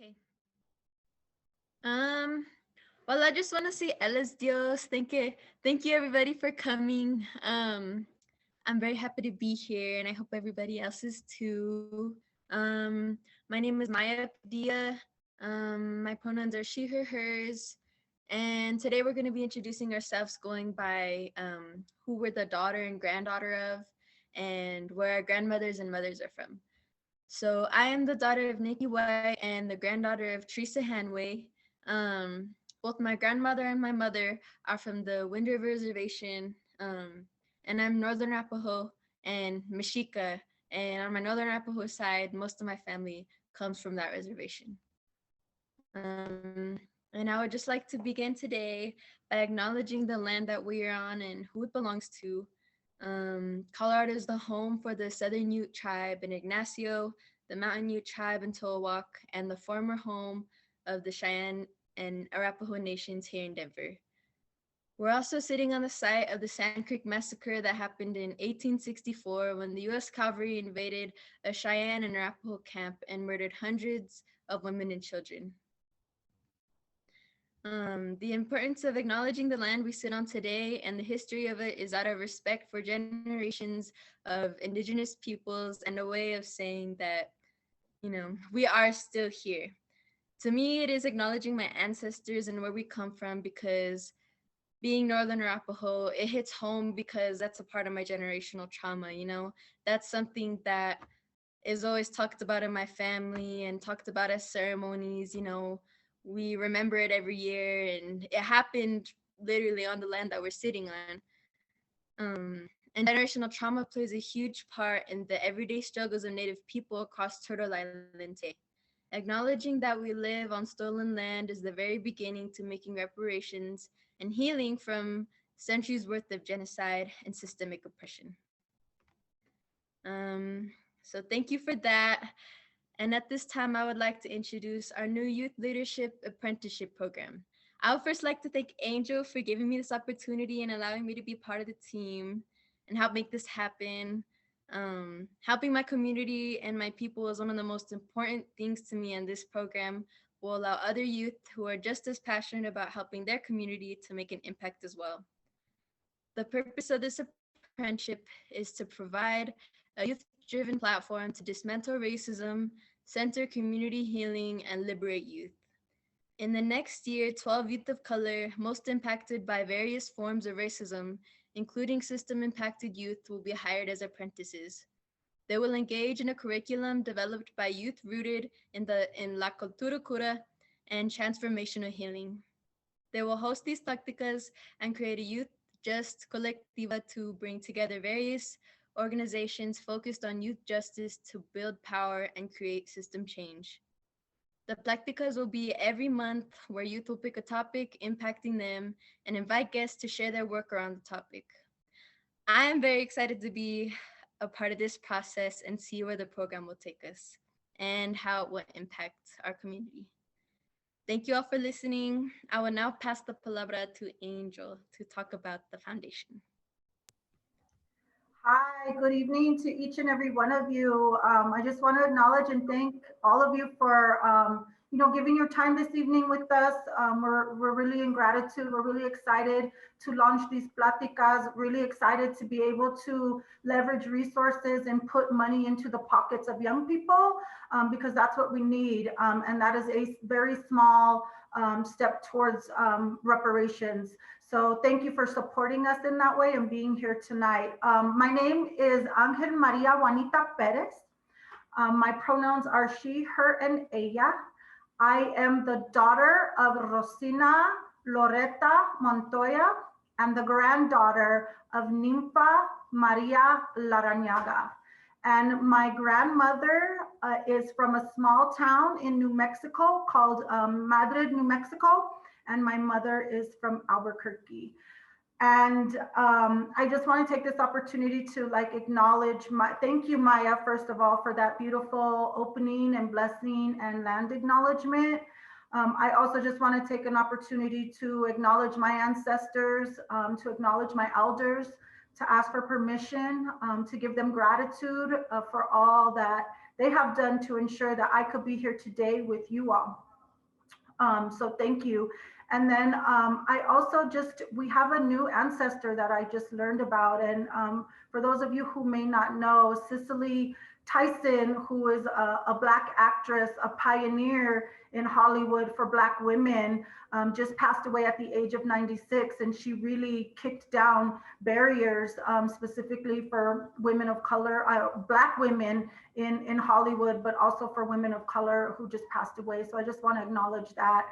Okay. Um, well, I just want to say Elas Dios. Thank you everybody for coming. I'm very happy to be here, and I hope everybody else is too. My name is Maya Padilla. My pronouns are she, her, hers. And today we're going to be introducing ourselves, going by who we're the daughter and granddaughter of, and where our grandmothers and mothers are from. So I am the daughter of Nikki White and the granddaughter of Teresa Hanway. Both my grandmother and my mother are from the Wind River Reservation, and I'm Northern Arapaho and Mexica. And on my Northern Arapaho side, most of my family comes from that reservation. And I would just like to begin today by acknowledging the land that we are on and who it belongs to. Colorado is the home for the Southern Ute tribe in Ignacio, the Mountain Ute tribe in Towawak, and the former home of the Cheyenne and Arapaho nations here in Denver. We're also sitting on the site of the Sand Creek Massacre that happened in 1864 when the U.S. cavalry invaded a Cheyenne and Arapaho camp and murdered hundreds of women and children. The importance of acknowledging the land we sit on today and the history of it is out of respect for generations of Indigenous peoples and a way of saying that, we are still here. To me, it is acknowledging my ancestors and where we come from because being Northern Arapaho, it hits home because that's a part of my generational trauma. That's something that is always talked about in my family and talked about as ceremonies. We remember it every year, and it happened literally on the land that we're sitting on. And generational trauma plays a huge part in the everyday struggles of Native people across Turtle Island today. Acknowledging that we live on stolen land is the very beginning to making reparations and healing from centuries worth of genocide and systemic oppression. So thank you for that. And at this time, I would like to introduce our new Youth Leadership Apprenticeship Program. I would first like to thank Angel for giving me this opportunity and allowing me to be part of the team and help make this happen. Helping my community and my people is one of the most important things to me, and this program will allow other youth who are just as passionate about helping their community to make an impact as well. The purpose of this apprenticeship is to provide a youth-driven platform to dismantle racism, center community healing, and liberate youth. In the next year, 12 youth of color, most impacted by various forms of racism, including system-impacted youth, will be hired as apprentices. They will engage in a curriculum developed by youth rooted in La Cultura Cura and transformational healing. They will host these Platicas and create a youth just colectiva to bring together various organizations focused on youth justice to build power and create system change. The Platicas will be every month where youth will pick a topic impacting them and invite guests to share their work around the topic. I am very excited to be a part of this process and see where the program will take us and how it will impact our community. Thank you all for listening. I will now pass the palabra to Angel to talk about the foundation. Hi, good evening to each and every one of you. I just want to acknowledge and thank all of you for, giving your time this evening with us. We're really in gratitude. We're really excited to launch these Platicas, really excited to be able to leverage resources and put money into the pockets of young people because that's what we need. And that is a very small step towards reparations. So thank you for supporting us in that way and being here tonight. My name is Ángel María Juanita Perez. My pronouns are she, her, and ella. I am the daughter of Rosina Loretta Montoya and the granddaughter of Nympha Maria Larrañaga. And my grandmother is from a small town in New Mexico called Madrid, New Mexico. And my mother is from Albuquerque. And I just want to take this opportunity to acknowledge thank you, Maya, first of all, for that beautiful opening and blessing and land acknowledgement. I also just want to take an opportunity to acknowledge my ancestors, to acknowledge my elders, to ask for permission, to give them gratitude for all that they have done to ensure that I could be here today with you all. So thank you. And then I also we have a new ancestor that I just learned about. And for those of you who may not know, Cicely Tyson, who is a Black actress, a pioneer in Hollywood for Black women, just passed away at the age of 96. And she really kicked down barriers specifically for women of color, Black women in Hollywood, but also for women of color who just passed away. So I just want to acknowledge that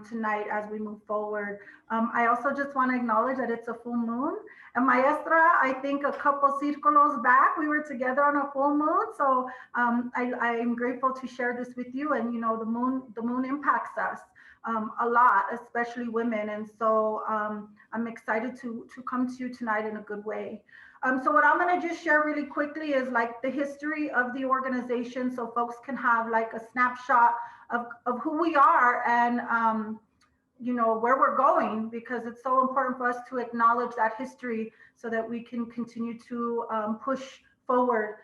tonight as we move forward. I also just want to acknowledge that it's a full moon. And Maestra, I think a couple círculos back, we were together on a full moon. So I am grateful to share this with you. And the moon impacts us a lot, especially women. And so I'm excited to come to you tonight in a good way. So what I'm going to just share really quickly is like the history of the organization, so folks can have like a snapshot of who we are and where we're going, because it's so important for us to acknowledge that history so that we can continue to push forward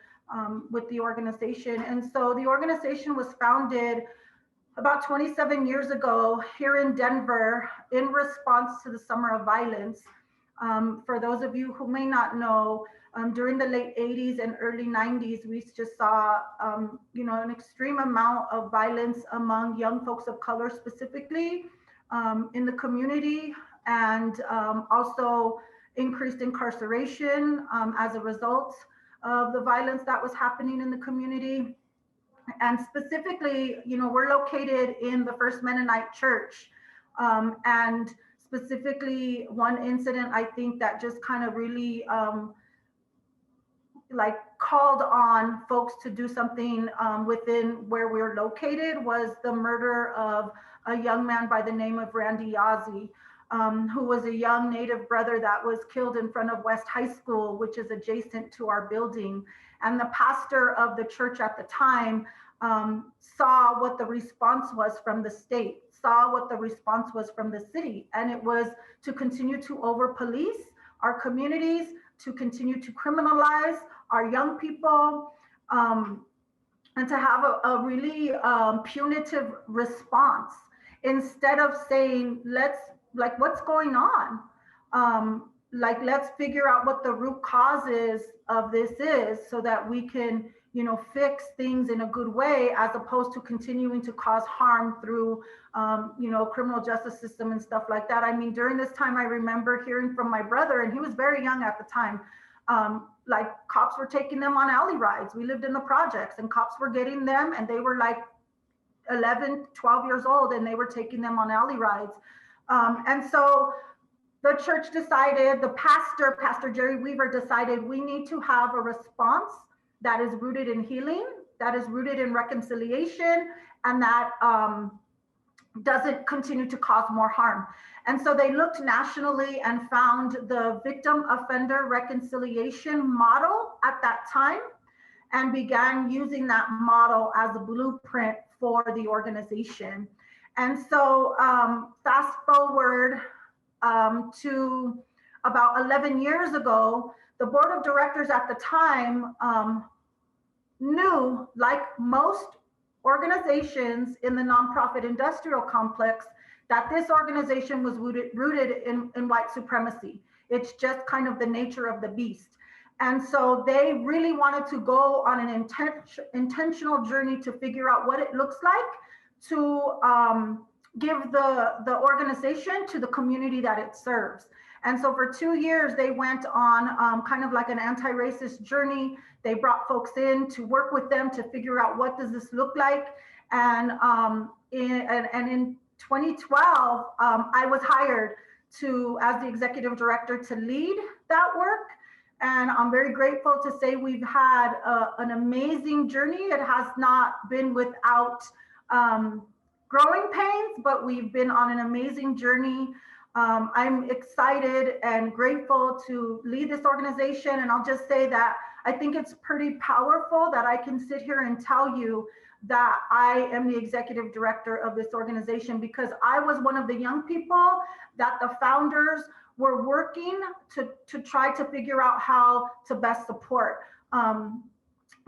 with the organization. And so the organization was founded about 27 years ago here in Denver in response to the Summer of Violence. For those of you who may not know, during the late 80s and early 90s, we just saw, an extreme amount of violence among young folks of color, specifically in the community, and also increased incarceration as a result of the violence that was happening in the community. And specifically, we're located in the First Mennonite Church, and specifically one incident I think that just kind of really called on folks to do something within where we're located was the murder of a young man by the name of Randy Yazzie, who was a young Native brother that was killed in front of West High School, which is adjacent to our building. And the pastor of the church at the time saw what the response was from the state, saw what the response was from the city, and it was to continue to over-police our communities, to continue to criminalize our young people, and to have a really punitive response instead of saying, what's going on? Let's figure out what the root causes of this is so that we can, fix things in a good way, as opposed to continuing to cause harm through, criminal justice system and stuff like that. I mean, during this time, I remember hearing from my brother, and he was very young at the time, cops were taking them on alley rides. We lived in the projects, and cops were getting them, and they were like 11, 12 years old, and they were taking them on alley rides. And so the church decided, Pastor Jerry Weaver decided, we need to have a response that is rooted in healing, that is rooted in reconciliation, and that doesn't continue to cause more harm. And so they looked nationally and found the victim offender reconciliation model at that time, and began using that model as a blueprint for the organization. And so fast forward to about 11 years ago, the board of directors at the time knew, like most organizations in the nonprofit industrial complex, that this organization was rooted in white supremacy. It's just kind of the nature of the beast. And so they really wanted to go on an intentional journey to figure out what it looks like to give the organization to the community that it serves. And so for 2 years, they went on kind of like an anti-racist journey. They brought folks in to work with them to figure out what does this look like. And in 2012, I was hired as the executive director to lead that work. And I'm very grateful to say we've had an amazing journey. It has not been without growing pains, but we've been on an amazing journey. I'm excited and grateful to lead this organization. And I'll just say that I think it's pretty powerful that I can sit here and tell you that I am the executive director of this organization, because I was one of the young people that the founders were working to try to figure out how to best support.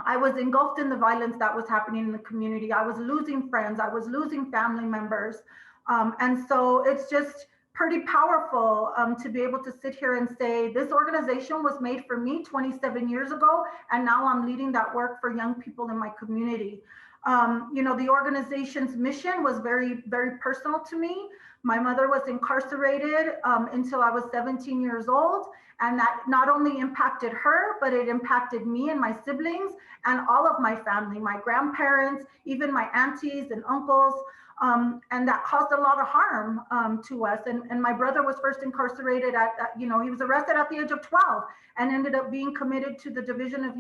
I was engulfed in the violence that was happening in the community. I was losing friends. I was losing family members. And so it's just pretty powerful to be able to sit here and say, this organization was made for me 27 years ago, and now I'm leading that work for young people in my community. The organization's mission was very, very personal to me. My mother was incarcerated until I was 17 years old. And that not only impacted her, but it impacted me and my siblings and all of my family, my grandparents, even my aunties and uncles. And that caused a lot of harm to us. And my brother was first incarcerated he was arrested at the age of 12 and ended up being committed to the Division of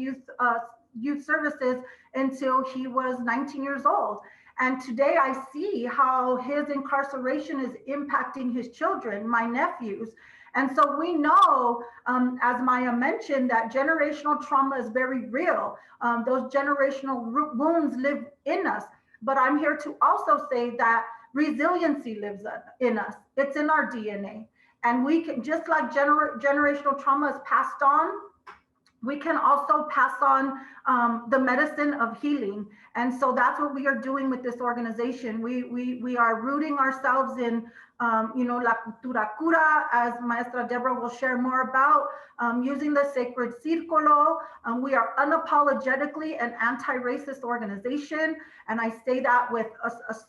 Youth Services until he was 19 years old. And today I see how his incarceration is impacting his children, my nephews. And so we know, as Maya mentioned, that generational trauma is very real. Those generational wounds live in us. But I'm here to also say that resiliency lives in us. It's in our DNA. And we can, just like generational trauma is passed on, we can also pass on the medicine of healing. And so that's what we are doing with this organization. We are rooting ourselves in, La Cultura Cura, as Maestra Deborah will share more about, using the sacred círculo. We are unapologetically an anti-racist organization. And I say that with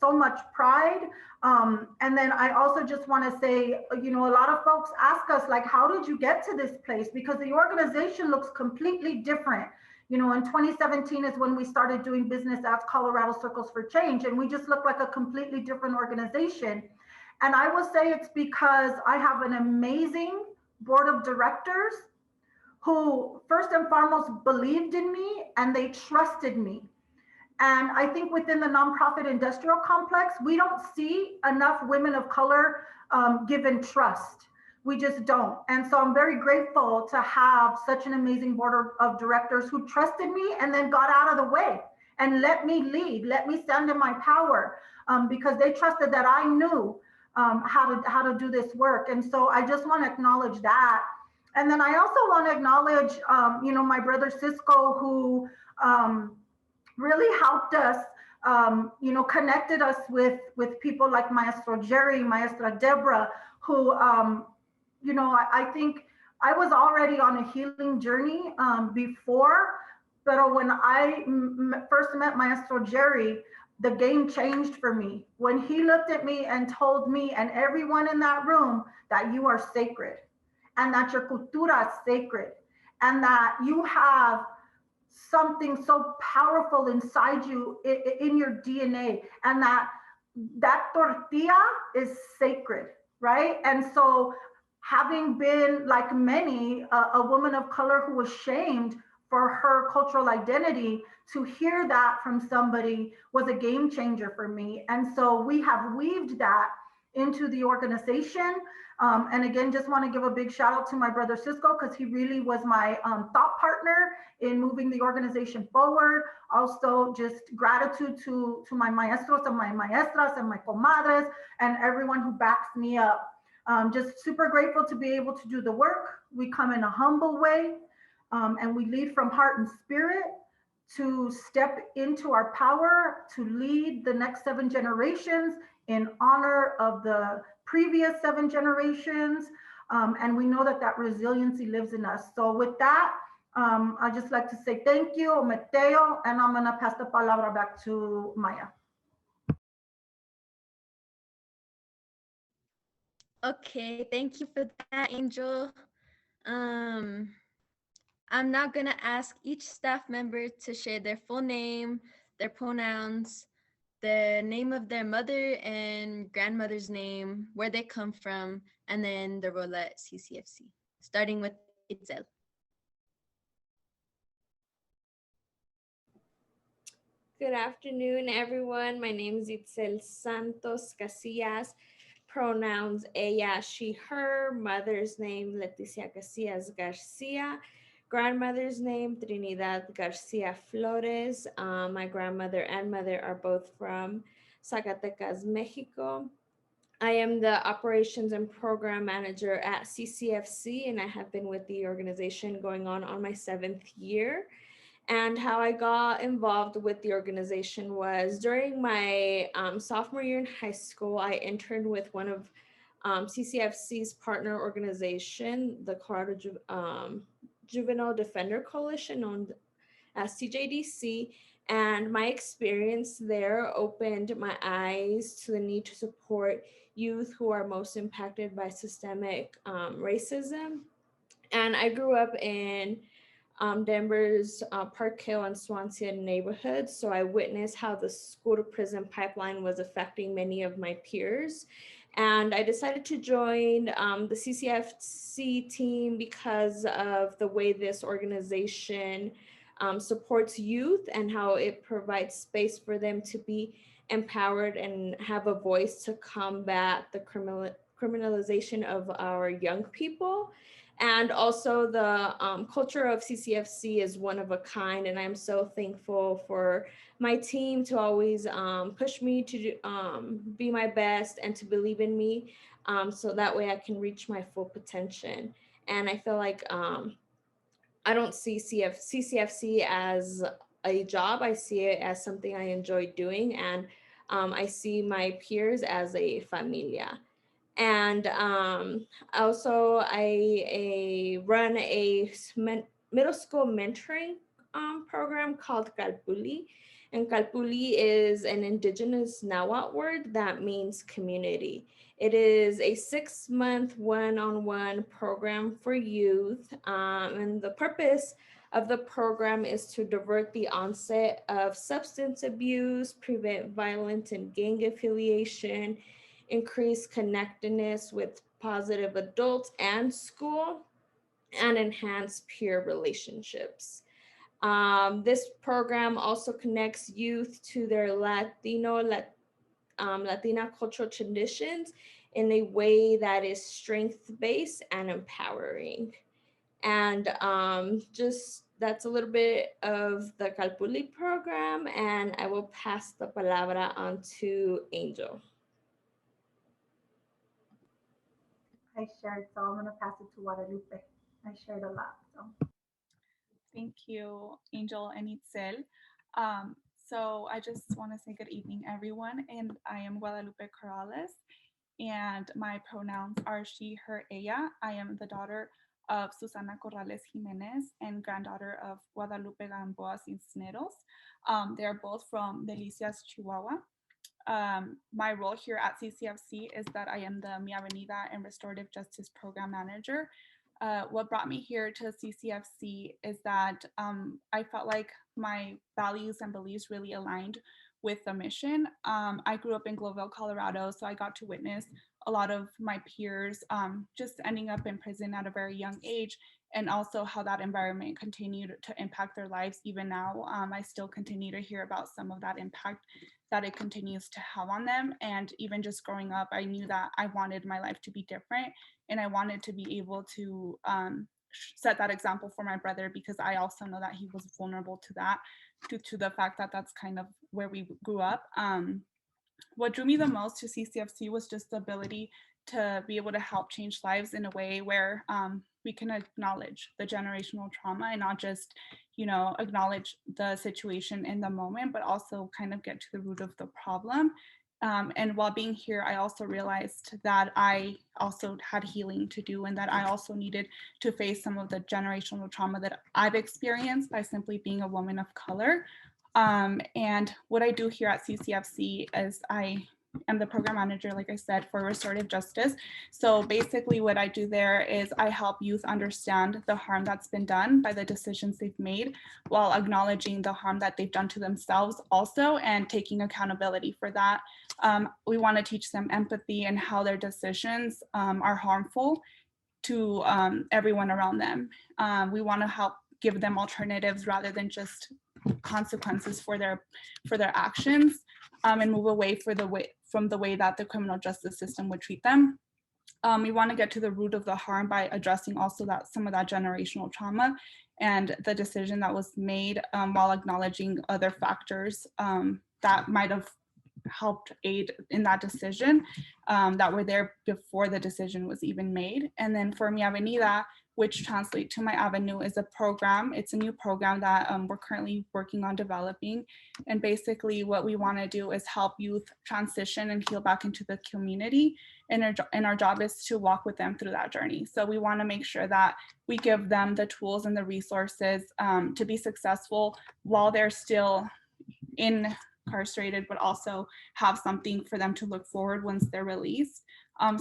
so much pride. And then I also just want to say, a lot of folks ask us, like, how did you get to this place? Because the organization looks completely different. In 2017 is when we started doing business as Colorado Circles for Change, and we just look like a completely different organization. And I will say it's because I have an amazing board of directors who first and foremost believed in me and they trusted me. And I think within the nonprofit industrial complex, we don't see enough women of color given trust. We just don't. And so I'm very grateful to have such an amazing board of directors who trusted me and then got out of the way and let me lead, let me stand in my power, because they trusted that I knew how to do this work. And so I just want to acknowledge that. And then I also want to acknowledge, my brother Cisco, who really helped us, connected us with people like Maestro Jerry, Maestra Deborah, who, I think I was already on a healing journey before, but when I first met Maestro Jerry, the game changed for me. When he looked at me and told me and everyone in that room that you are sacred and that your cultura is sacred and that you have something so powerful inside you in your DNA, and that tortilla is sacred, right? And so having been, like many, a woman of color who was shamed for her cultural identity, to hear that from somebody was a game changer for me. And so we have weaved that into the organization. And again, just want to give a big shout out to my brother Cisco, because he really was my thought partner in moving the organization forward. Also, just gratitude to my maestros and my maestras and my comadres and everyone who backs me up. Just super grateful to be able to do the work. We come in a humble way, and we lead from heart and spirit to step into our power to lead the next 7 generations in honor of the previous 7 generations. And we know that resiliency lives in us. So with that, I'd just like to say thank you, Mateo, and I'm gonna pass the palabra back to Maya. Okay, thank you for that, Angel. I'm now gonna ask each staff member to share their full name, their pronouns, the name of their mother and grandmother's name, where they come from, and then the role at CCFC, starting with Itzel. Good afternoon, everyone. My name is Itzel Santos Casillas. Pronouns ella, she, her. Mother's name Leticia Casillas Garcia. Grandmother's name Trinidad Garcia Flores. My grandmother and mother are both from Zacatecas, Mexico. I am the operations and program manager at CCFC, and I have been with the organization going on my 7th year. And how I got involved with the organization was during my sophomore year in high school. I interned with one of CCFC's partner organization, the Juvenile Defender Coalition, known as CJDC. And my experience there opened my eyes to the need to support youth who are most impacted by systemic racism. And I grew up in Denver's Park Hill and Swansea neighborhoods. So I witnessed how the school to prison pipeline was affecting many of my peers. And I decided to join the CCFC team because of the way this organization supports youth and how it provides space for them to be empowered and have a voice to combat the criminalization of our young people. And also the culture of CCFC is one of a kind, and I'm so thankful for my team to always push me to be my best and to believe in me, so that way I can reach my full potential. And I feel like I don't see CCFC as a job. I see it as something I enjoy doing, and I see my peers as a familia. And also I run a middle school mentoring program called Kalpuli. And Kalpuli is an indigenous Nahuatl word that means community. It is a 6-month one-on-one program for youth. And the purpose of the program is to divert the onset of substance abuse, prevent violence and gang affiliation, increase connectedness with positive adults and school, and enhance peer relationships. This program also connects youth to their Latina cultural traditions in a way that is strength-based and empowering. And just that's a little bit of the Calpuli program, and I will pass the palabra on to Angel. I shared, so I'm gonna pass it to Guadalupe. I shared a lot, so. Thank you, Angel and Itzel. So I just want to say good evening, everyone. And I am Guadalupe Corrales, and my pronouns are she, her, ella. I am the daughter of Susana Corrales Jimenez and granddaughter of Guadalupe Gamboa Cisneros. They are both from Delicias, Chihuahua. My role here at CCFC is that I am the Mi Avenida and Restorative Justice Program Manager. What brought me here to CCFC is that I felt like my values and beliefs really aligned with the mission. I grew up in Globeville, Colorado, so I got to witness a lot of my peers just ending up in prison at a very young age, and also how that environment continued to impact their lives. Even now, I still continue to hear about some of that impact that it continues to have on them. And even just growing up, I knew that I wanted my life to be different, and I wanted to be able to set that example for my brother, because I also know that he was vulnerable to that due to the fact that that's kind of where we grew up. What drew me the most to CCFC was just the ability to be able to help change lives in a way where we can acknowledge the generational trauma and not just, acknowledge the situation in the moment, but also kind of get to the root of the problem. And while being here, I also realized that I also had healing to do, and that I also needed to face some of the generational trauma that I've experienced by simply being a woman of color. And what I do here at CCFC is I am the program manager, like I said, for restorative justice. So basically what I do there is I help youth understand the harm that's been done by the decisions they've made, while acknowledging the harm that they've done to themselves also, and taking accountability for that. We want to teach them empathy and how their decisions are harmful to everyone around them. We want to help give them alternatives rather than just consequences for their actions, and move away from the way that the criminal justice system would treat them. We want to get to the root of the harm by addressing also that some of that generational trauma and the decision that was made, while acknowledging other factors that might have helped aid in that decision, that were there before the decision was even made. And then for Mi Avenida, which translate to my avenue is a program. It's a new program that we're currently working on developing. And basically what we want to do is help youth transition and heal back into the community. And our job is to walk with them through that journey. So we want to make sure that we give them the tools and the resources to be successful while they're still incarcerated, but also have something for them to look forward once they're released.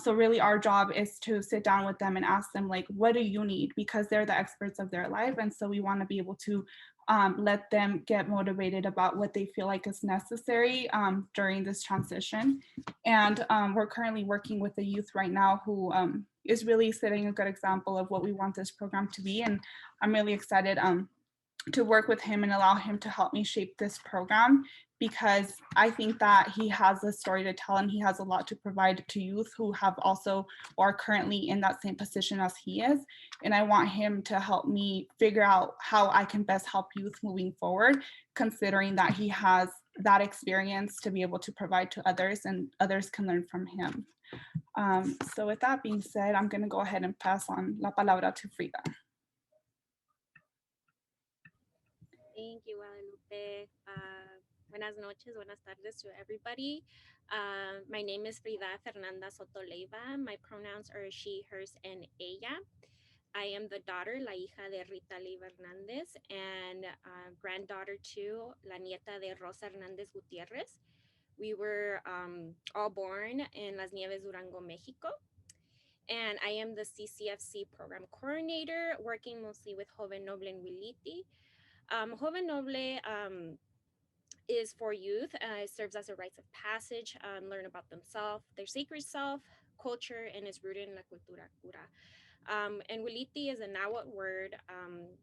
So really our job is to sit down with them and ask them, like, what do you need? Because they're the experts of their life. And so we want to be able to let them get motivated about what they feel like is necessary during this transition. And we're currently working with a youth right now who is really setting a good example of what we want this program to be. And I'm really excited to work with him and allow him to help me shape this program, because I think that he has a story to tell and he has a lot to provide to youth who have also or are currently in that same position as he is. And I want him to help me figure out how I can best help youth moving forward, considering that he has that experience to be able to provide to others and others can learn from him. So with that being said, I'm going to go ahead and pass on la palabra to Frida. Thank you, Guadalupe. Buenas noches, buenas tardes to everybody. My name is Frida Fernanda Sotoleiva. My pronouns are she, hers, and ella. I am the daughter, la hija de Rita Leiva Hernandez, and granddaughter to la nieta de Rosa Hernandez Gutierrez. We were all born in Las Nieves, Durango, Mexico. And I am the CCFC program coordinator, working mostly with Joven Noble and Wiliti. Joven Noble is for youth. It serves as a rites of passage, learn about themselves, their sacred self, culture, and is rooted in la Cultura Cura. And Wiliti is a Nahuatl word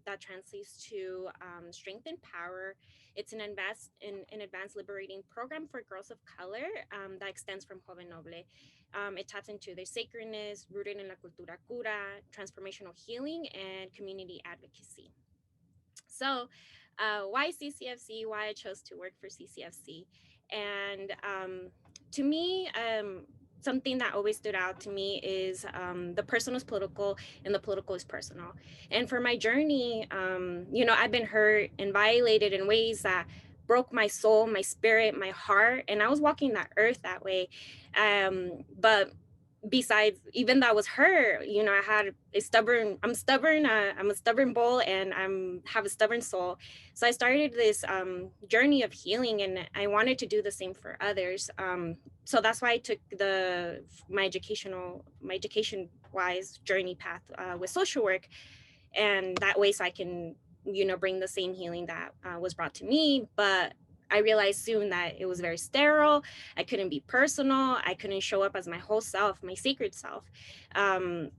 that translates to strength and power. It's an advanced liberating program for girls of color that extends from Joven Noble. It taps into their sacredness, rooted in la Cultura Cura, transformational healing, and community advocacy. So why CCFC, why I chose to work for CCFC. And to me, something that always stood out to me is the personal is political and the political is personal. And for my journey, I've been hurt and violated in ways that broke my soul, my spirit, my heart. And I was walking that earth that way. But besides, even that was her, I had I'm a stubborn bull, and have a stubborn soul. So I started this journey of healing, and I wanted to do the same for others. So that's why I took my education wise journey path with social work, and that way so I can bring the same healing that was brought to me. But I realized soon that it was very sterile. I couldn't be personal. I couldn't show up as my whole self, my sacred self. And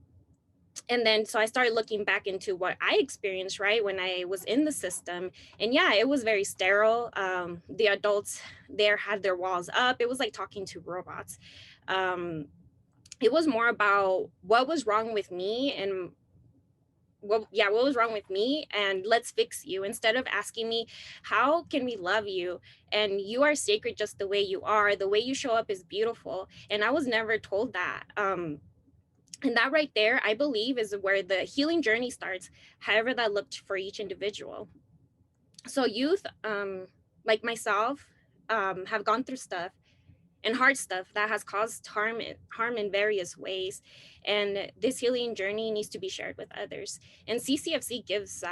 then so I started looking back into what I experienced, right, when I was in the system. And yeah, it was very sterile. The adults there had their walls up. It was like talking to robots. It was more about what was wrong with me and what was wrong with me, and let's fix you, instead of asking me, how can we love you? And you are sacred just the way you are. The way you show up is beautiful. And I was never told that. And that right there, I believe, is where the healing journey starts, however that looked for each individual. So youth, like myself, have gone through stuff and hard stuff that has caused harm in various ways. And this healing journey needs to be shared with others. And CCFC gives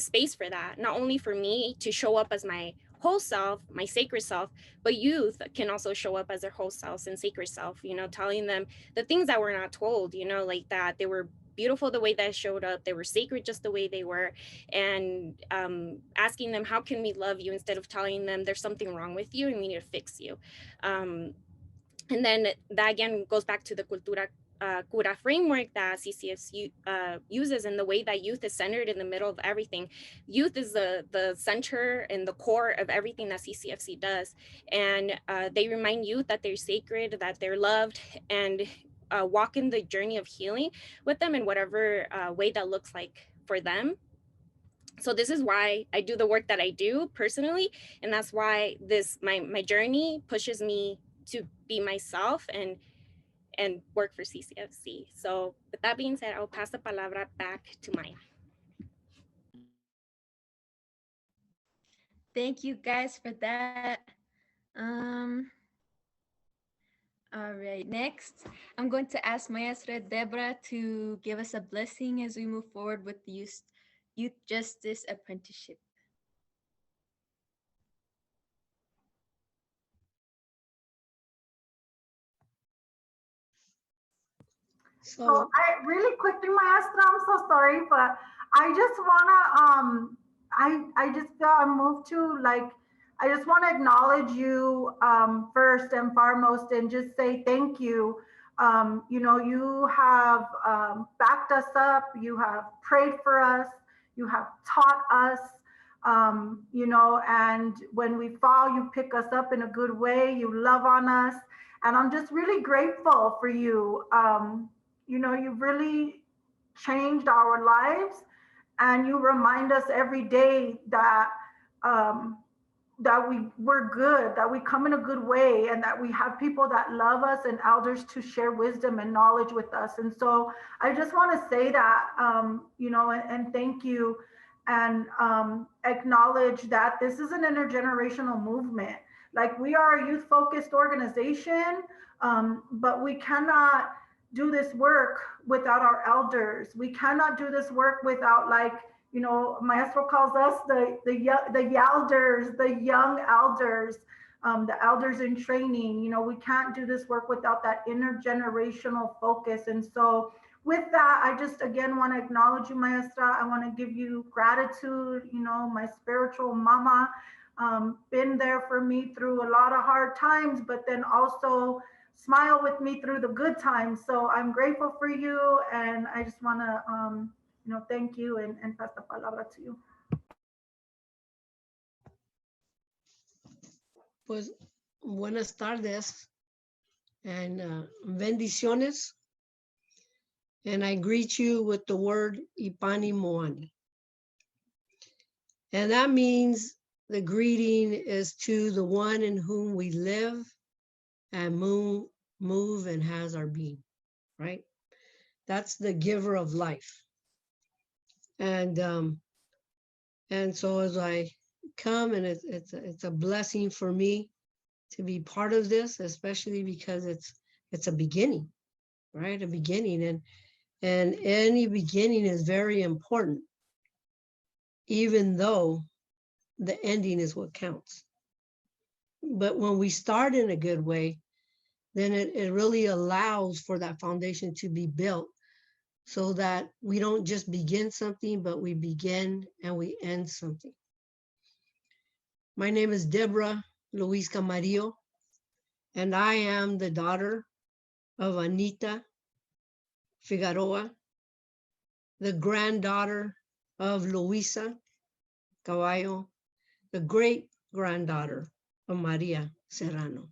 space for that, not only for me to show up as my whole self, my sacred self, but youth can also show up as their whole selves and sacred self, telling them the things that were not told, like that they were beautiful the way that I showed up, they were sacred just the way they were, and asking them, how can we love you, instead of telling them there's something wrong with you and we need to fix you. And then that again goes back to the Cultura Cura framework that CCFC uses, in the way that youth is centered in the middle of everything. Youth is the center and the core of everything that CCFC does. And they remind youth that they're sacred, that they're loved, and walk in the journey of healing with them in whatever way that looks like for them. So this is why I do the work that I do personally. And that's why my journey pushes me to be myself and work for CCFC. So with that being said, I'll pass the palabra back to Maya. Thank you guys for that. All right, next, I'm going to ask Maestra Debra to give us a blessing as we move forward with the Youth Justice Apprenticeship. So I really quickly, Maestra, I'm so sorry, but I just wanna I just feel I'm moved to like I just want to acknowledge you first and foremost and just say thank you. You know, you have backed us up, you have prayed for us, you have taught us, you know, and when we fall, you pick us up in a good way, you love on us. And I'm just really grateful for you. You know, you've really changed our lives, and you remind us every day that um, we're good, that we come in a good way, and that we have people that love us and elders to share wisdom and knowledge with us. And so I just want to say that, you know, and thank you, and acknowledge that this is an intergenerational movement. Like, we are a youth focused organization, but we cannot do this work without our elders. We cannot do this work without, like, you know, Maestro calls us the Yalders, the young elders, the elders in training. You know, we can't do this work without that intergenerational focus. And so with that, I just again want to acknowledge you, Maestra. I want to give you gratitude. You know, my spiritual mama, been there for me through a lot of hard times, but then also smile with me through the good times. So I'm grateful for you, and I just want to you know, thank you, and pass the palabra to you. Pues buenas tardes and bendiciones. And I greet you with the word Ipani Moani. And that means the greeting is to the one in whom we live and move and has our being, right? That's the giver of life. And so as I come, and it's a blessing for me to be part of this, especially because it's a beginning, right? A beginning, and any beginning is very important, even though the ending is what counts. But when we start in a good way, then it really allows for that foundation to be built, so that we don't just begin something, but we begin and we end something. My name is Deborah Luis Camarillo, and I am the daughter of Anita Figueroa, the granddaughter of Luisa Caballo, the great granddaughter of Maria Serrano.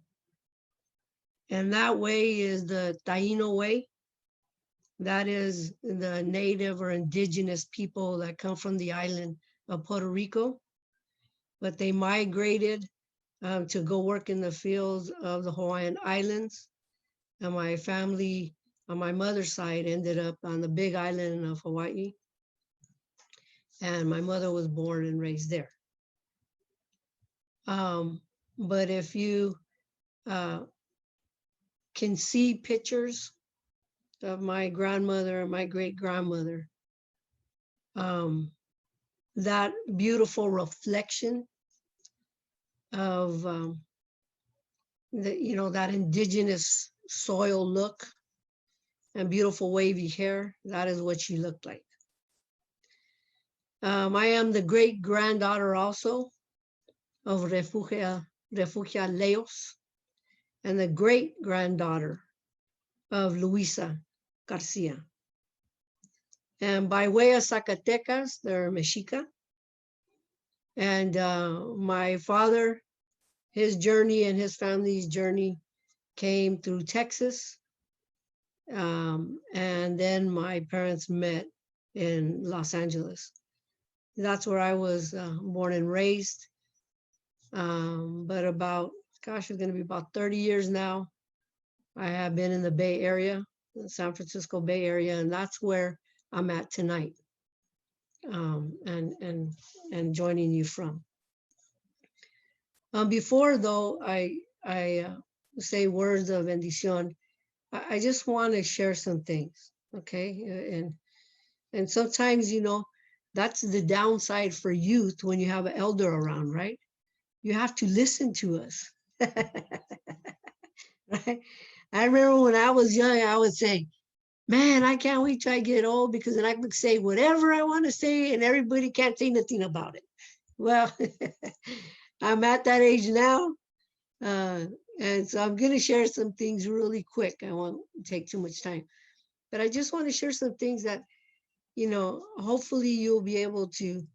And that way is the Taino way. That is the native or indigenous people that come from the island of Puerto Rico, but they migrated to go work in the fields of the Hawaiian Islands. And my family on my mother's side ended up on the big island of Hawaii. And my mother was born and raised there. But if you can see pictures of my grandmother and my great grandmother, that beautiful reflection of that indigenous soil look and beautiful wavy hair, that is what she looked like. I am the great granddaughter also of Refugia Leos, and the great granddaughter of Luisa Garcia. And by way of Zacatecas, they're Mexica. And my father, his journey and his family's journey came through Texas. And then my parents met in Los Angeles. That's where I was born and raised. But about, gosh, it's gonna be about 30 years now. I have been in the Bay Area, the San Francisco Bay Area, and that's where I'm at tonight, and joining you from. Before though, I say words of bendición, I just want to share some things, okay? And sometimes, you know, that's the downside for youth when you have an elder around, right? You have to listen to us. Right? I remember when I was young, I would say, man, I can't wait till I get old because then I could say whatever I want to say and everybody can't say nothing about it. Well, I'm at that age now. And so I'm going to share some things really quick. I won't take too much time. But I just want to share some things that, you know, hopefully you'll be able to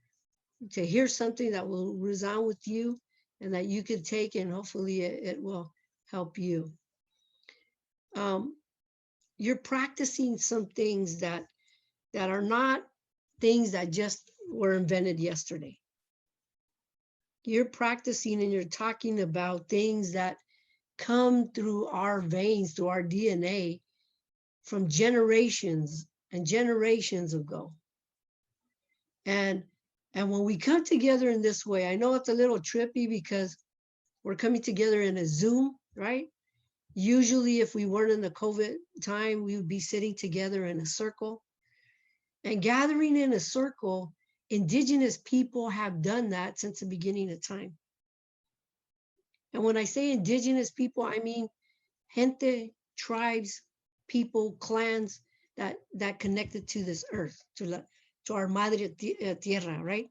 hear something that will resound with you and that you can take, and hopefully it will help you. You're practicing some things that are not things that just were invented yesterday. You're practicing and you're talking about things that come through our veins, through our DNA from generations and generations ago. And when we come together in this way, I know it's a little trippy because we're coming together in a Zoom, right? Usually if we weren't in the COVID time, we would be sitting together in a circle. And gathering in a circle, Indigenous people have done that since the beginning of time. And when I say Indigenous people, I mean gente, tribes, people, clans that connected to this earth, to our Madre Tierra, right?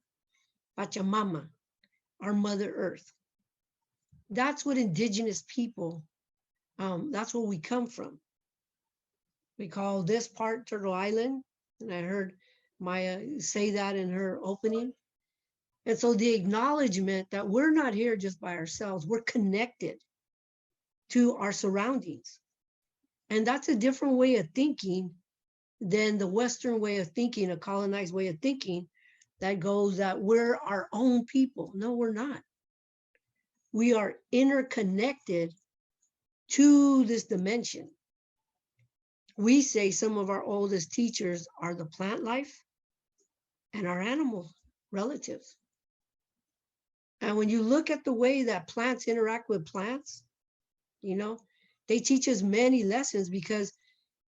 Pachamama, our Mother Earth. That's what Indigenous people, that's where we come from. We call this part Turtle Island, and I heard Maya say that in her opening. And so the acknowledgement that we're not here just by ourselves, we're connected to our surroundings. And that's a different way of thinking than the Western way of thinking, a colonized way of thinking that goes that we're our own people. No, we're not. We are interconnected to this dimension. We say some of our oldest teachers are the plant life and our animal relatives. And when you look at the way that plants interact with plants, you know, they teach us many lessons because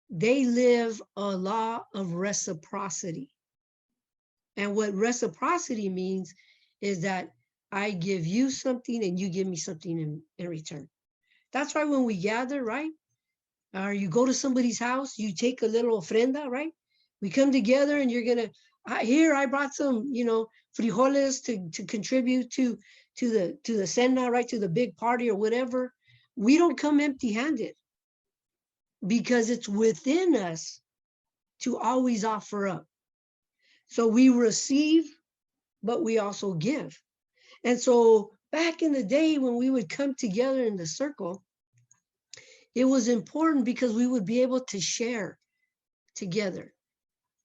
they live a law of reciprocity. And what reciprocity means is that I give you something and you give me something in return. That's why when we gather, right? Or you go to somebody's house, you take a little ofrenda, right? We come together and you're gonna, here I brought some, you know, frijoles to contribute to the cena, right? To the big party or whatever. We don't come empty-handed because it's within us to always offer up. So we receive, but we also give. And so back in the day when we would come together in the circle, it was important because we would be able to share together.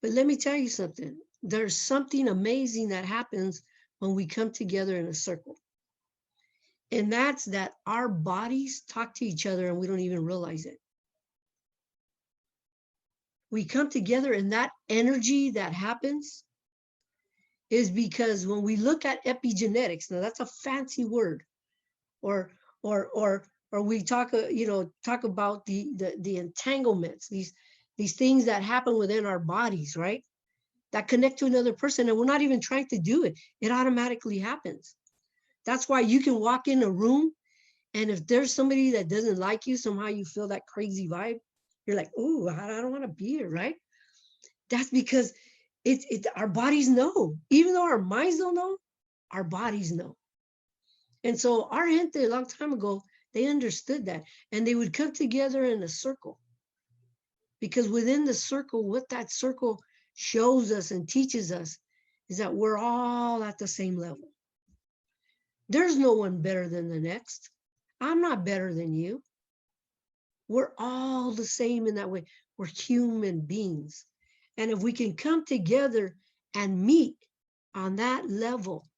But let me tell you something. There's something amazing that happens when we come together in a circle. And that's that our bodies talk to each other and we don't even realize it. We come together and that energy that happens is because when we look at epigenetics, now that's a fancy word, or we talk, talk about the entanglements, these things that happen within our bodies, right? That connect to another person, and we're not even trying to do it. It automatically happens. That's why you can walk in a room, and if there's somebody that doesn't like you, somehow you feel that crazy vibe. You're like, oh, I don't want to be here, right? That's because our bodies know. Even though our minds don't know, our bodies know. And so our gente a long time ago, they understood that, and they would come together in a circle. Because within the circle, what that circle shows us and teaches us is that we're all at the same level. There's no one better than the next. I'm not better than you. We're all the same in that way. We're human beings. And if we can come together and meet on that level,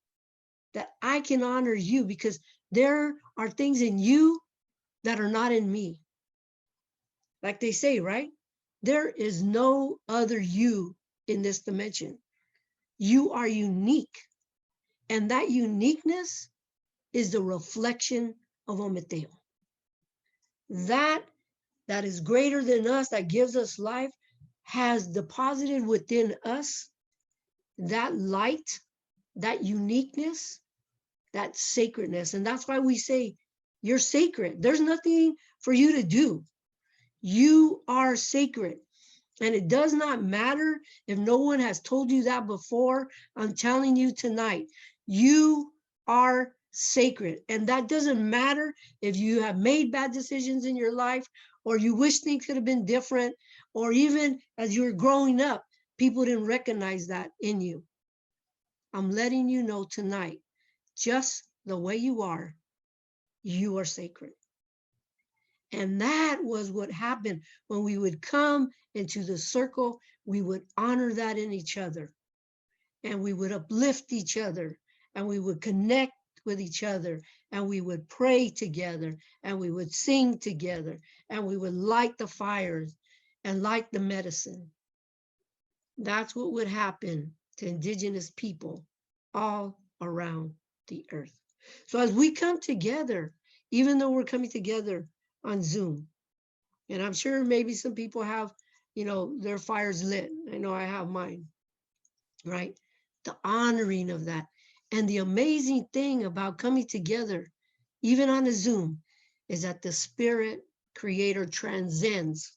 that I can honor you because there are things in you that are not in me. like they say, right? There is no other you in this dimension. You are unique. And that uniqueness is the reflection of Ometeo. That is greater than us, that gives us life, has deposited within us that light, that uniqueness, that sacredness. And that's why we say, you're sacred. There's nothing for you to do. You are sacred. And it does not matter if no one has told you that before. I'm telling you tonight, you are sacred. And that doesn't matter if you have made bad decisions in your life, or you wish things could have been different, or even as you were growing up, people didn't recognize that in you. I'm letting you know tonight, just the way you are sacred. And that was what happened when we would come into the circle. We would honor that in each other, and we would uplift each other, and we would connect with each other, and we would pray together, and we would sing together, and we would light the fires and light the medicine. That's what would happen to Indigenous people all around the earth. So as we come together, even though we're coming together on Zoom, and I'm sure maybe some people have, their fires lit. I know I have mine, right? The honoring of that. And the amazing thing about coming together, even on a Zoom, is that the Spirit Creator transcends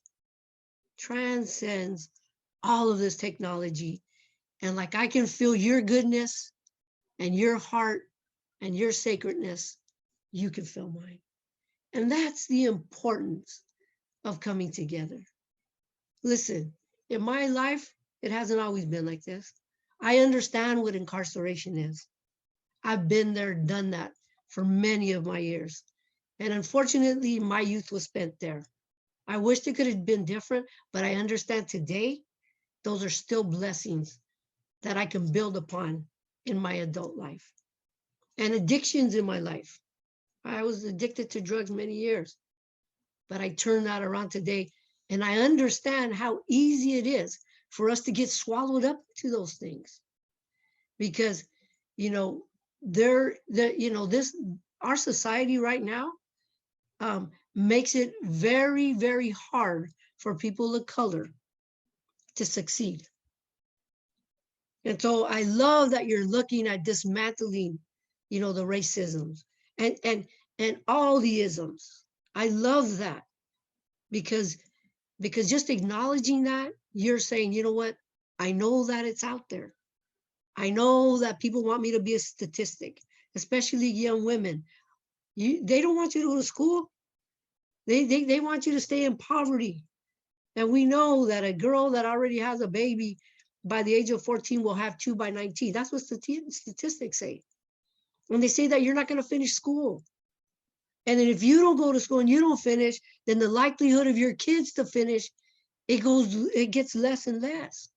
all of this technology. And like I can feel your goodness and your heart and your sacredness, you can feel mine. And that's the importance of coming together. Listen, in my life, it hasn't always been like this. I understand what incarceration is. I've been there, done that for many of my years. And unfortunately, my youth was spent there. I wish it could have been different, but I understand today, those are still blessings that I can build upon in my adult life. And addictions in my life. I was addicted to drugs many years, but I turned that around today, and I understand how easy it is for us to get swallowed up to those things. Because, our society right now makes it very, very hard for people of color to succeed. And so I love that you're looking at dismantling, the racisms and all the isms. I love that because just acknowledging that, you're saying, you know what? I know that it's out there. I know that people want me to be a statistic, especially young women. They don't want you to go to school. They want you to stay in poverty. And we know that a girl that already has a baby by the age of 14 will have 2 by 19. That's what statistics say. And they say that you're not going to finish school. And then if you don't go to school and you don't finish, then the likelihood of your kids to finish, it gets less and less.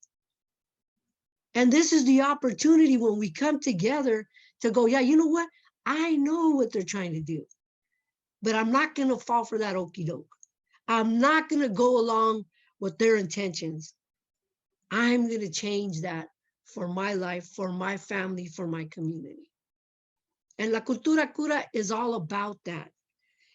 And this is the opportunity when we come together to go, yeah, you know what? I know what they're trying to do, but I'm not going to fall for that okie doke. I'm not going to go along with their intentions. I'm going to change that for my life, for my family, for my community. And La Cultura Cura is all about that.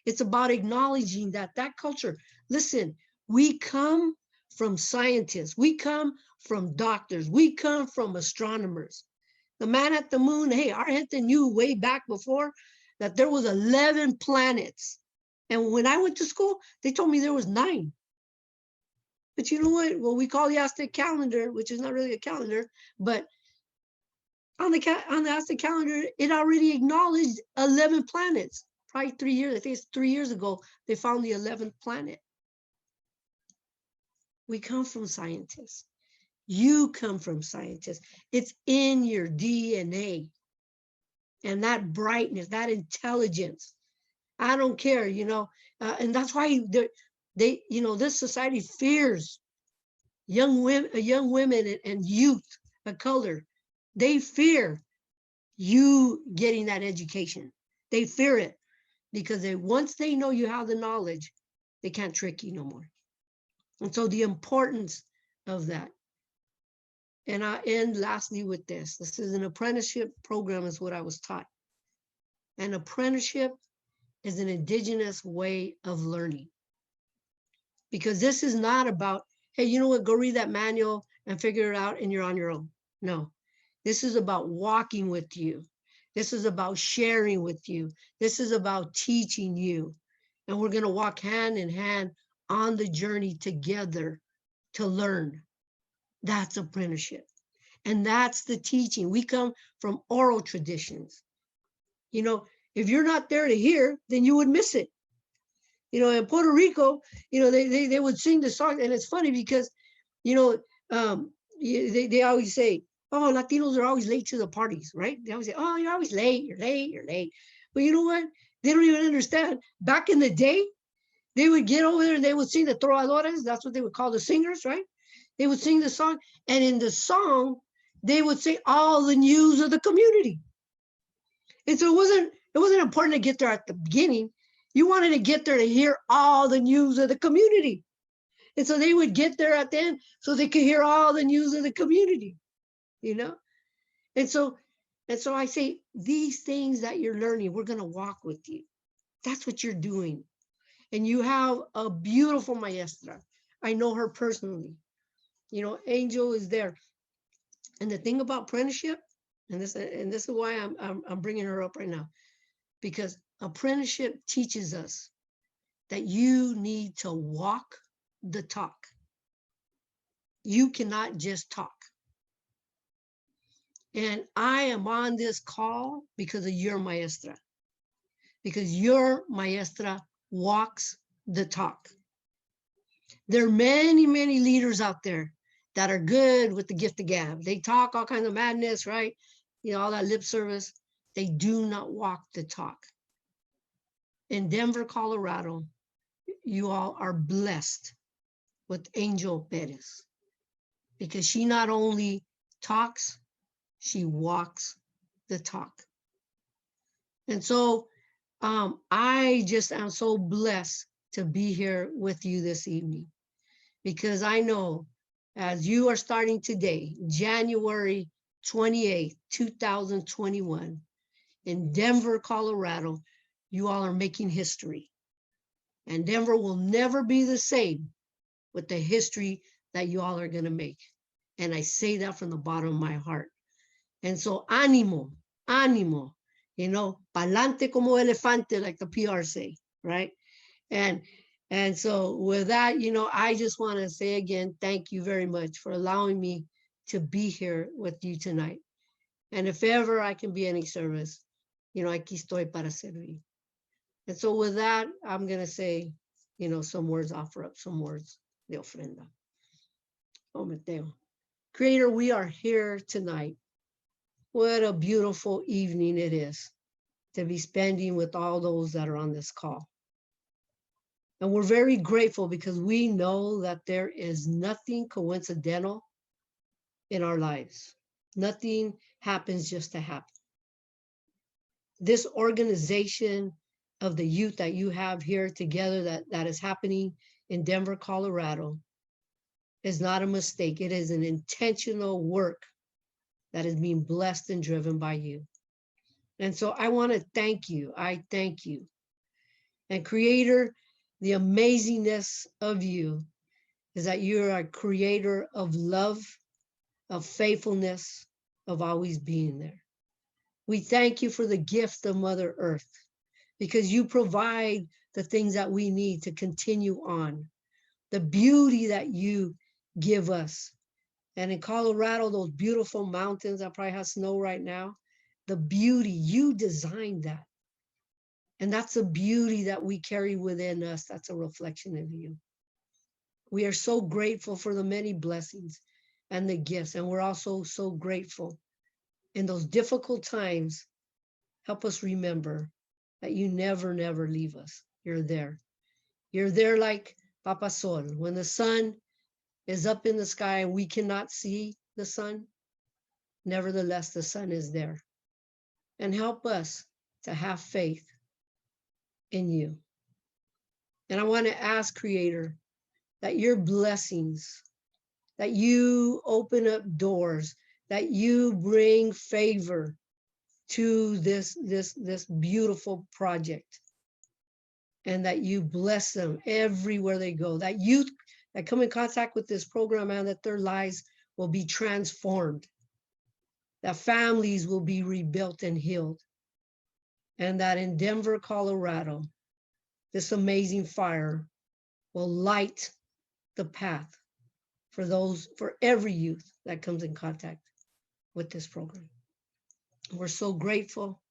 It's about acknowledging that culture. Listen, we come from scientists. We come from doctors. We come from astronomers. The man at the moon, hey, our gente knew way back before that there was 11 planets. And when I went to school, they told me there was 9. But you know what? Well, we call the Aztec calendar, which is not really a calendar, but on the Aztec calendar, it already acknowledged 11 planets. Probably 3 years, I think it's 3 years ago, they found the 11th planet. We come from scientists. You come from scientists. It's in your DNA. And that brightness, that intelligence, I don't care, and that's why this society fears young women and youth of color. They fear you getting that education. They fear it because once they know you have the knowledge, they can't trick you no more. And so the importance of that. And I end lastly with this. This is an apprenticeship program is what I was taught. An apprenticeship is an indigenous way of learning. Because this is not about, hey, you know what, go read that manual and figure it out and you're on your own. No, this is about walking with you. This is about sharing with you. This is about teaching you. And we're going to walk hand in hand on the journey together to learn. That's apprenticeship. And that's the teaching. We come from oral traditions. You know, if you're not there to hear, then you would miss it. You know, in Puerto Rico, you know, they would sing the song. And it's funny because, you know, they always say, oh, Latinos are always late to the parties, right? They always say, oh, you're always late, you're late, you're late. But you know what? They don't even understand. Back in the day, they would get over there and they would sing the trovadores. That's what they would call the singers, right? They would sing the song. And in the song, they would say all the news of the community. And so it wasn't important to get there at the beginning. You wanted to get there to hear all the news of the community. And so they would get there at the end so they could hear all the news of the community, you know? And so I say, these things that you're learning, we're going to walk with you. That's what you're doing. And you have a beautiful maestra. I know her personally. You know, Angel is there. And the thing about apprenticeship, and this is why I'm bringing her up right now, because apprenticeship teaches us that you need to walk the talk. You cannot just talk. And I am on this call because of your maestra, because your maestra walks the talk. There are many, many leaders out there that are good with the gift of gab. They talk all kinds of madness, right? You know, all that lip service. They do not walk the talk. In Denver, Colorado, you all are blessed with Angel Perez, because she not only talks, she walks the talk. And so I just am so blessed to be here with you this evening, because I know as you are starting today, January 28th, 2021, in Denver, Colorado, you all are making history. And Denver will never be the same with the history that you all are going to make. And I say that from the bottom of my heart. And so ánimo, ánimo, you know, pa'lante como elefante, like the PR say, right? And so with that, you know, I just want to say again, thank you very much for allowing me to be here with you tonight. And if ever I can be any service, you know, aquí estoy para servir. And so with that, I'm going to say, you know, some words, offer up some words de ofrenda. Oh, Mateo. Creator, we are here tonight. What a beautiful evening it is to be spending with all those that are on this call. And we're very grateful because we know that there is nothing coincidental in our lives. Nothing happens just to happen. This organization of the youth that you have here together that is happening in Denver, Colorado, is not a mistake. It is an intentional work that is being blessed and driven by you. And so I want to thank you. I thank you. And Creator, the amazingness of you is that you're a creator of love, of faithfulness, of always being there. We thank you for the gift of Mother Earth, because you provide the things that we need to continue on, the beauty that you give us. And in Colorado, those beautiful mountains that probably have snow right now, the beauty, you designed that. And that's a beauty that we carry within us. That's a reflection of you. We are so grateful for the many blessings and the gifts. And we're also so grateful in those difficult times. Help us remember that you never, never leave us. You're there. You're there like Papa Sol. When the sun is up in the sky and we cannot see the sun, nevertheless, the sun is there. And help us to have faith in you. And I want to ask, Creator, that your blessings, that you open up doors, that you bring favor to this beautiful project, and that you bless them everywhere they go, that youth that come in contact with this program, and that their lives will be transformed, that families will be rebuilt and healed, and that in Denver, Colorado, this amazing fire will light the path for every youth that comes in contact with this program. We're so grateful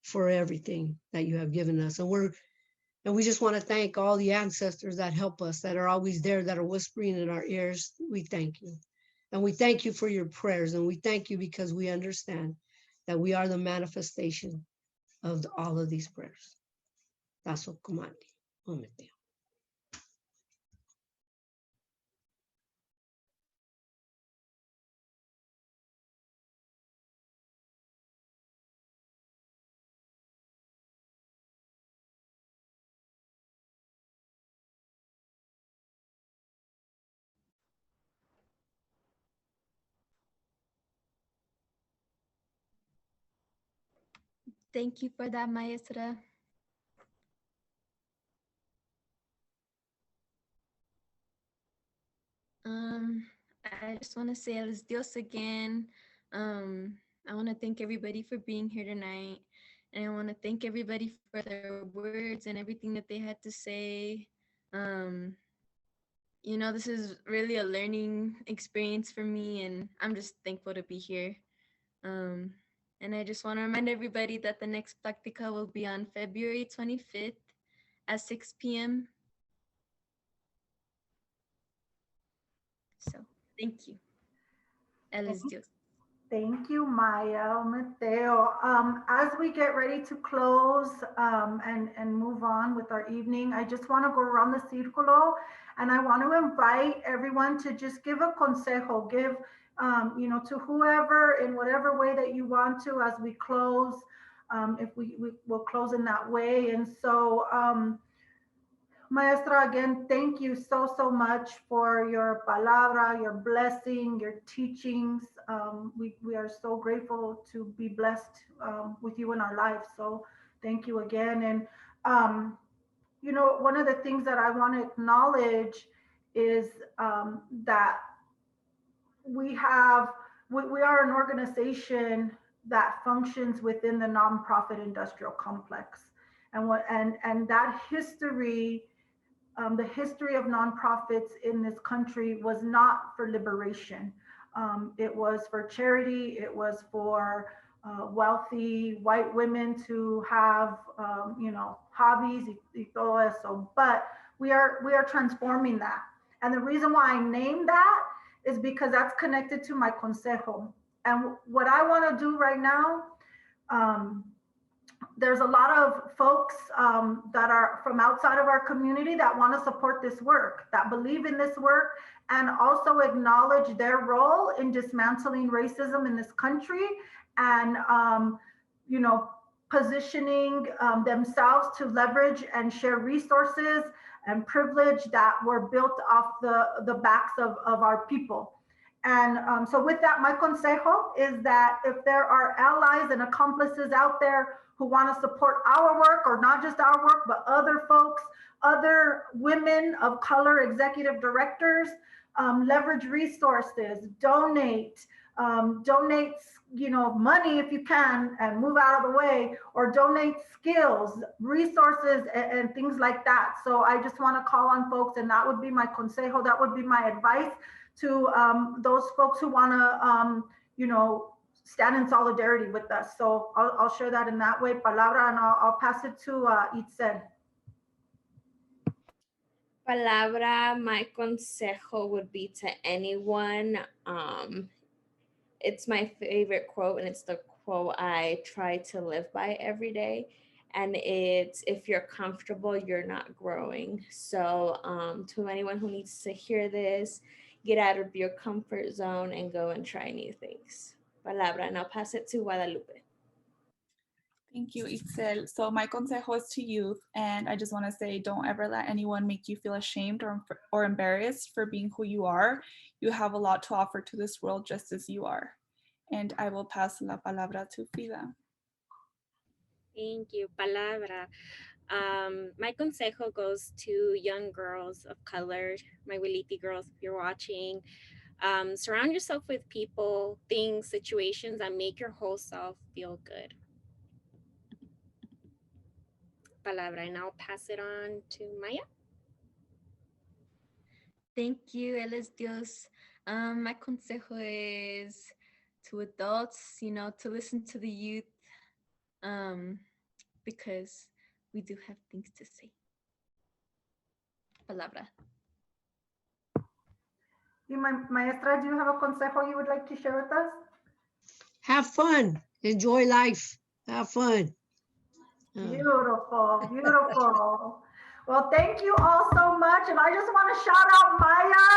for everything that you have given us. And we just want to thank all the ancestors that help us, that are always there, that are whispering in our ears. We thank you. And we thank you for your prayers. And we thank you because we understand that we are the manifestation of all of these prayers. Taso kumandi. Omete. Thank you for that, Maestra. I just want to say Los Dios again. I want to thank everybody for being here tonight. And I want to thank everybody for their words and everything that they had to say. This is really a learning experience for me, and I'm just thankful to be here. And I just want to remind everybody that the next Practica will be on February 25th at 6 p.m. So thank you. Eles Dios. Thank you, Maya, Mateo. As we get ready to close and move on with our evening, I just want to go around the círculo, and I want to invite everyone to just give a consejo, give, to whoever in whatever way that you want to as we close, if we will close in that way. And so, Maestra, again, thank you so much for your palabra, your blessing, your teachings. We are so grateful to be blessed with you in our lives. So thank you again. And, one of the things that I want to acknowledge is that we are an organization that functions within the nonprofit industrial complex. And that history, the history of nonprofits in this country was not for liberation. It was for charity. It was for wealthy white women to have, hobbies y todo eso. But we are transforming that. And the reason why I named that is because that's connected to my consejo. And what I want to do right now, there's a lot of folks that are from outside of our community that want to support this work, that believe in this work, and also acknowledge their role in dismantling racism in this country, and positioning themselves to leverage and share resources and privilege that were built off the backs of our people. And so with that, my consejo is that if there are allies and accomplices out there who want to support our work, or not just our work, but other folks, other women of color executive directors, leverage resources, donate money if you can and move out of the way, or donate skills, resources, and things like that. So I just want to call on folks, and that would be my consejo, that would be my advice to those folks who want to, stand in solidarity with us. So I'll share that in that way, palabra, and I'll pass it to Itzel. Palabra, my consejo would be to anyone. It's my favorite quote, and it's the quote I try to live by every day. And it's, if you're comfortable, you're not growing. So to anyone who needs to hear this, get out of your comfort zone and go and try new things. Palabra, and I'll pass it to Guadalupe. Thank you, Itzel. So my consejo is to youth, and I just want to say, don't ever let anyone make you feel ashamed or embarrassed for being who you are. You have a lot to offer to this world just as you are. And I will pass la palabra to Frida. Thank you. Palabra. My consejo goes to young girls of color, my Wiliti girls, if you're watching. Surround yourself with people, things, situations that make your whole self feel good. Palabra, and I'll pass it on to Maya. Thank you, Él es Dios. My consejo is to adults, you know, to listen to the youth, because we do have things to say. Palabra. Maestra, do you have a consejo you would like to share with us? Have fun. Enjoy life. Have fun. Beautiful, beautiful. Well, thank you all so much. And I just want to shout out Maya.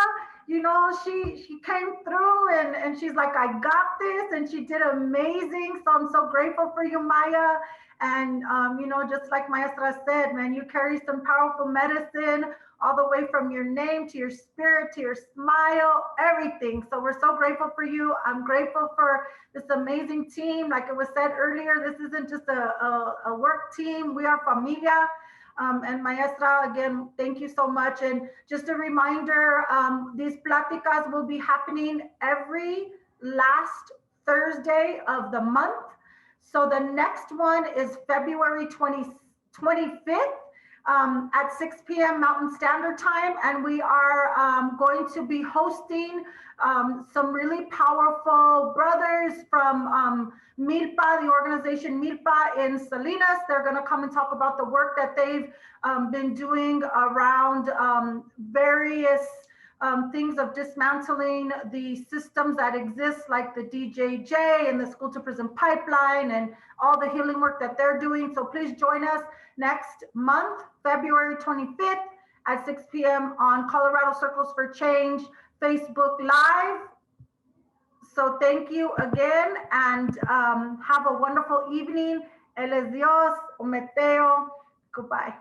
You know, she came through and she's like, I got this. And she did amazing. So I'm so grateful for you, Maya. And, you know, just like Maestra said, man, you carry some powerful medicine all the way from your name to your spirit, to your smile, everything. So we're so grateful for you. I'm grateful for this amazing team. Like it was said earlier, this isn't just a work team. We are familia. And Maestra, again, thank you so much. And just a reminder, these Platicas will be happening every last Thursday of the month. So the next one is February 25th. At 6 p.m. Mountain Standard Time, and we are going to be hosting some really powerful brothers from Milpa, the organization Milpa in Salinas. They're going to come and talk about the work that they've been doing around various things of dismantling the systems that exist, like the DJJ and the school to prison pipeline and all the healing work that they're doing. So please join us next month, February 25th at 6 p.m. on Colorado Circles for Change Facebook Live. So thank you again, and have a wonderful evening. Él es Dios, Meteo. Goodbye.